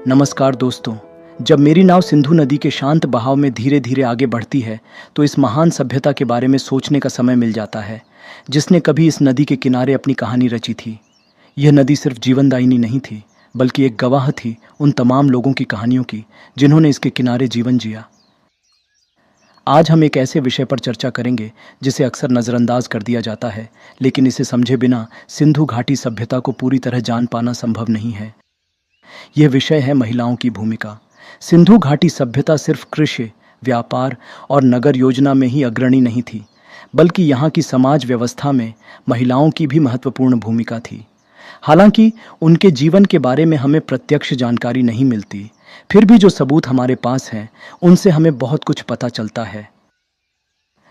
नमस्कार दोस्तों। जब मेरी नाव सिंधु नदी के शांत बहाव में धीरे धीरे आगे बढ़ती है तो इस महान सभ्यता के बारे में सोचने का समय मिल जाता है जिसने कभी इस नदी के किनारे अपनी कहानी रची थी। यह नदी सिर्फ जीवनदायिनी नहीं थी बल्कि एक गवाह थी उन तमाम लोगों की कहानियों की जिन्होंने इसके किनारे जीवन जिया। आज हम एक ऐसे विषय पर चर्चा करेंगे जिसे अक्सर नज़रअंदाज कर दिया जाता है, लेकिन इसे समझे बिना सिंधु घाटी सभ्यता को पूरी तरह जान पाना संभव नहीं है। यह विषय है महिलाओं की भूमिका। सिंधु घाटी सभ्यता सिर्फ कृषि, व्यापार और नगर योजना में ही अग्रणी नहीं थी, बल्कि यहाँ की समाज व्यवस्था में महिलाओं की भी महत्वपूर्ण भूमिका थी। हालांकि उनके जीवन के बारे में हमें प्रत्यक्ष जानकारी नहीं मिलती, फिर भी जो सबूत हमारे पास हैं उनसे हमें बहुत कुछ पता चलता है।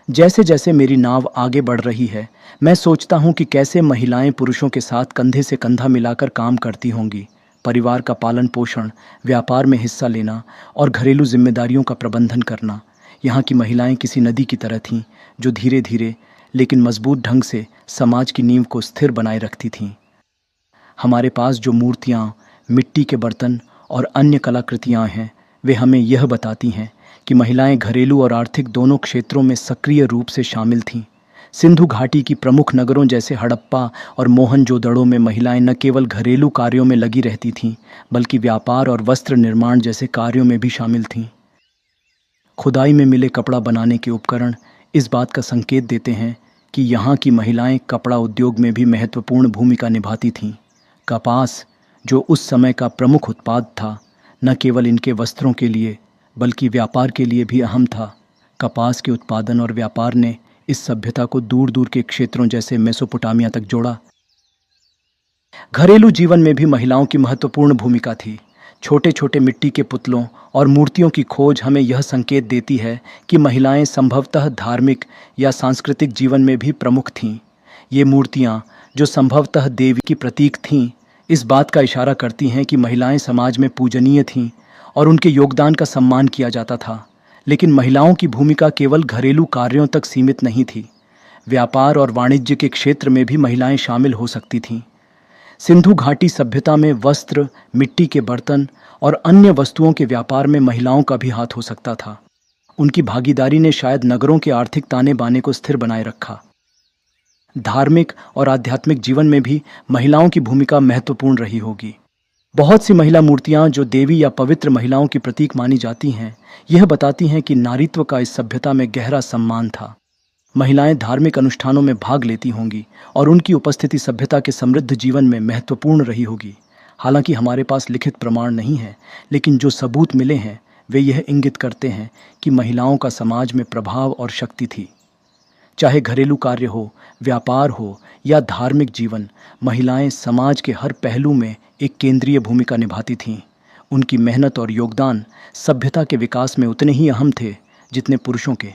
जैसे जैसे मेरी नाव आगे बढ़ रही है, मैं सोचता हूँ कि कैसे महिलाएं पुरुषों के साथ कंधे से कंधा मिलाकर काम करती होंगी। परिवार का पालन पोषण, व्यापार में हिस्सा लेना और घरेलू जिम्मेदारियों का प्रबंधन करना। यहाँ की महिलाएं किसी नदी की तरह थीं जो धीरे धीरे लेकिन मजबूत ढंग से समाज की नींव को स्थिर बनाए रखती थीं। हमारे पास जो मूर्तियाँ, मिट्टी के बर्तन और अन्य कलाकृतियाँ हैं, वे हमें यह बताती हैं कि महिलाएं घरेलू और आर्थिक दोनों क्षेत्रों में सक्रिय रूप से शामिल थीं। सिंधु घाटी की प्रमुख नगरों जैसे हड़प्पा और मोहनजोदड़ो में महिलाएं न केवल घरेलू कार्यों में लगी रहती थीं, बल्कि व्यापार और वस्त्र निर्माण जैसे कार्यों में भी शामिल थीं। खुदाई में मिले कपड़ा बनाने के उपकरण इस बात का संकेत देते हैं कि यहाँ की महिलाएं कपड़ा उद्योग में भी महत्वपूर्ण भूमिका निभाती थीं। कपास, जो उस समय का प्रमुख उत्पाद था, न केवल इनके वस्त्रों के लिए बल्कि व्यापार के लिए भी अहम था। कपास के उत्पादन और व्यापार ने इस सभ्यता को दूर दूर के क्षेत्रों जैसे मेसोपोटामिया तक जोड़ा। घरेलू जीवन में भी महिलाओं की महत्वपूर्ण भूमिका थी। छोटे छोटे मिट्टी के पुतलों और मूर्तियों की खोज हमें यह संकेत देती है कि महिलाएं संभवतः धार्मिक या सांस्कृतिक जीवन में भी प्रमुख थीं। ये मूर्तियाँ, जो संभवतः देवी की प्रतीक थीं, इस बात का इशारा करती हैं कि महिलाएं समाज में पूजनीय थीं और उनके योगदान का सम्मान किया जाता था। लेकिन महिलाओं की भूमिका केवल घरेलू कार्यों तक सीमित नहीं थी। व्यापार और वाणिज्य के क्षेत्र में भी महिलाएं शामिल हो सकती थीं। सिंधु घाटी सभ्यता में वस्त्र, मिट्टी के बर्तन और अन्य वस्तुओं के व्यापार में महिलाओं का भी हाथ हो सकता था। उनकी भागीदारी ने शायद नगरों के आर्थिक ताने बाने को स्थिर बनाए रखा। धार्मिक और आध्यात्मिक जीवन में भी महिलाओं की भूमिका महत्वपूर्ण रही होगी। बहुत सी महिला मूर्तियाँ जो देवी या पवित्र महिलाओं की प्रतीक मानी जाती हैं, यह बताती हैं कि नारीत्व का इस सभ्यता में गहरा सम्मान था। महिलाएं धार्मिक अनुष्ठानों में भाग लेती होंगी और उनकी उपस्थिति सभ्यता के समृद्ध जीवन में महत्वपूर्ण रही होगी। हालांकि हमारे पास लिखित प्रमाण नहीं है, लेकिन जो सबूत मिले हैं वे यह इंगित करते हैं कि महिलाओं का समाज में प्रभाव और शक्ति थी। चाहे घरेलू कार्य हो, व्यापार हो या धार्मिक जीवन, महिलाएं समाज के हर पहलू में एक केंद्रीय भूमिका निभाती थीं। उनकी मेहनत और योगदान सभ्यता के विकास में उतने ही अहम थे जितने पुरुषों के।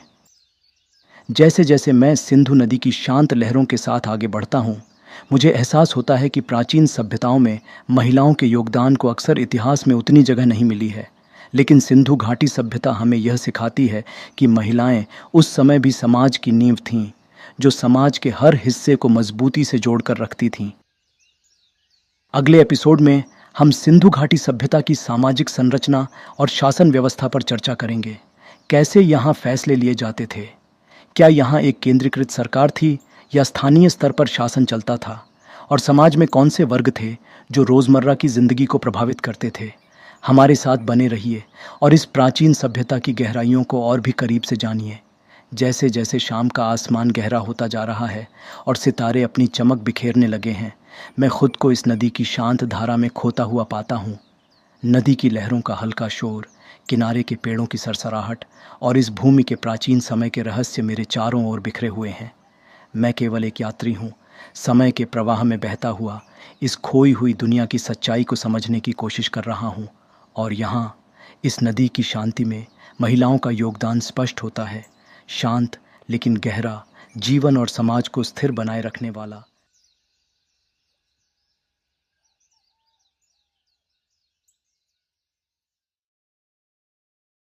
जैसे जैसे मैं सिंधु नदी की शांत लहरों के साथ आगे बढ़ता हूँ, मुझे एहसास होता है कि प्राचीन सभ्यताओं में महिलाओं के योगदान को अक्सर इतिहास में उतनी जगह नहीं मिली है। लेकिन सिंधु घाटी सभ्यता हमें यह सिखाती है कि महिलाएं उस समय भी समाज की नींव थीं, जो समाज के हर हिस्से को मजबूती से जोड़कर रखती थीं। अगले एपिसोड में हम सिंधु घाटी सभ्यता की सामाजिक संरचना और शासन व्यवस्था पर चर्चा करेंगे। कैसे यहाँ फैसले लिए जाते थे? क्या यहाँ एक केंद्रीकृत सरकार थी या स्थानीय स्तर पर शासन चलता था? और समाज में कौन से वर्ग थे जो रोज़मर्रा की जिंदगी को प्रभावित करते थे? हमारे साथ बने रहिए और इस प्राचीन सभ्यता की गहराइयों को और भी करीब से जानिए। जैसे जैसे शाम का आसमान गहरा होता जा रहा है और सितारे अपनी चमक बिखेरने लगे हैं, मैं खुद को इस नदी की शांत धारा में खोता हुआ पाता हूँ। नदी की लहरों का हल्का शोर, किनारे के पेड़ों की सरसराहट और इस भूमि के प्राचीन समय के रहस्य मेरे चारों ओर बिखरे हुए हैं। मैं केवल एक यात्री हूँ, समय के प्रवाह में बहता हुआ इस खोई हुई दुनिया की सच्चाई को समझने की कोशिश कर रहा हूँ। और यहाँ इस नदी की शांति में महिलाओं का योगदान स्पष्ट होता है। शांत लेकिन गहरा, जीवन और समाज को स्थिर बनाए रखने वाला।